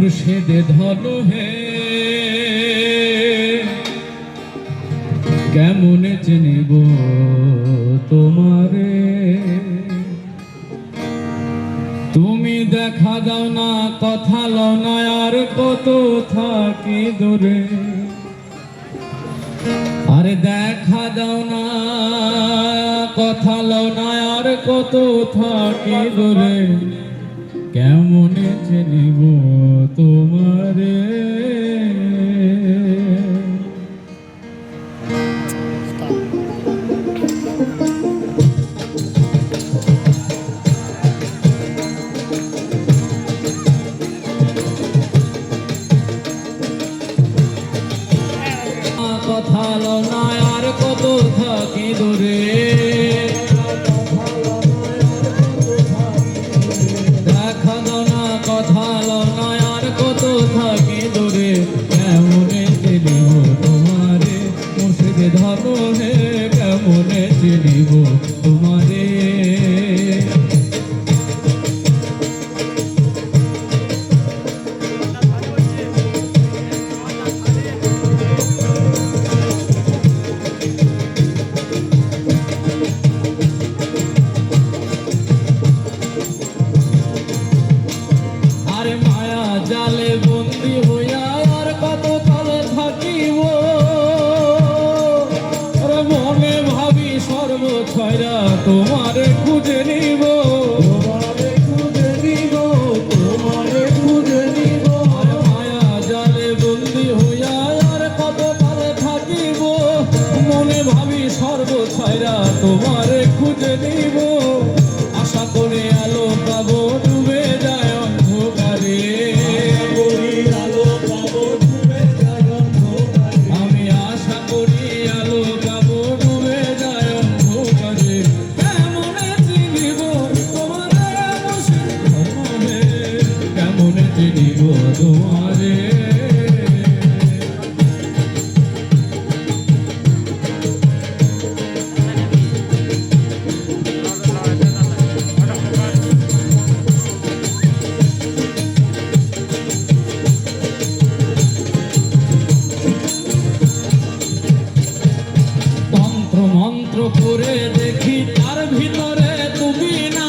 মুর্শিদে ধন হে কেমনে চিনিব তোমারে তুমি দেখা দাও না কথা লও না আর কত থাকি দূরে আরে দেখা দাও না কথা লও না আর কত থাকি দূরে কেমনে চিনিব তোমারে কথা লও না আর কত থাকি দূরে দেখা দাও না কথা লও না আর কত থাকি দূরে কেমনে চিনিব তোমারে মুর্শিদে ধন হে কেমনে চিনিব তোমারে জালে বন্দি হইয়া আর কত কাল থাকিব মনে ভাবি সর্বছয়রা তোমারে খুঁজে নিব মায়া জালে বন্দি হইয়া আর কত কাল থাকিব মনে ভাবি সর্বছয়রা তোমারে খুঁজে নিব আশা করে আলো পাবো ডুবে যায় অন্ধকারে তোমারে তন্ত্র মন্ত্র করে দেখি তার ভিতরে তুমি না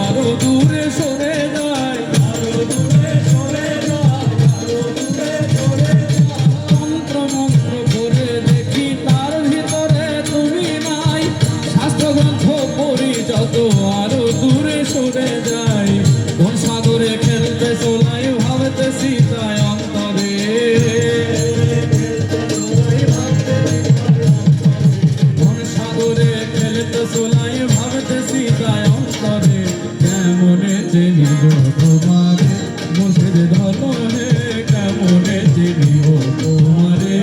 আরো দূরে সরে যায় তন্ত্র মন্ত্র করে দেখি তার ভিতরে তুমি নাই শাস্ত্রগ্রন্থ পড়ি যত আরো দূরে সরে যায় কোন সাগরে খেলতে চলাই ভাবতেছি তাই অন্তরে কোন সাগরে খেলতে চলাই ভাবতেছি তাই অন্তরে কেমনে চিনিব তোমারে মুর্শিদে ধন হে কেমনে চিনিব তোমারে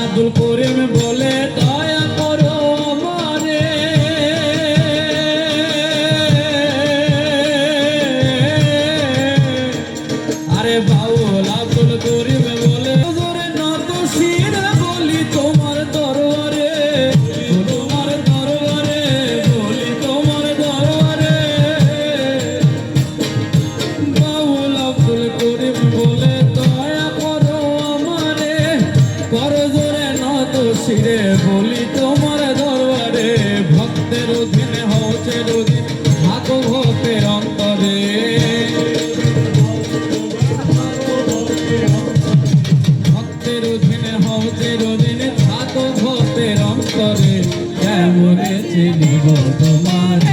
আব্দুল করিম বলে দয়া করো আমারে আরে বাউল আব্দুল করিম বলে জোরে নত শির বলি তোমার দরবারে বলি তোমার দরবারে বাউল আব্দুল করিম বলে দয়া করো আমারে করো শিরে বলি তোমার দরবারে ভক্তের অধীনে হচ্ছে অধীন থাকো ভক্তের অন্তরে ভক্তের অধীনে হচ্ছে অধীনে থাকো ভক্তের অন্তরে কেমনে চিনিব তোমার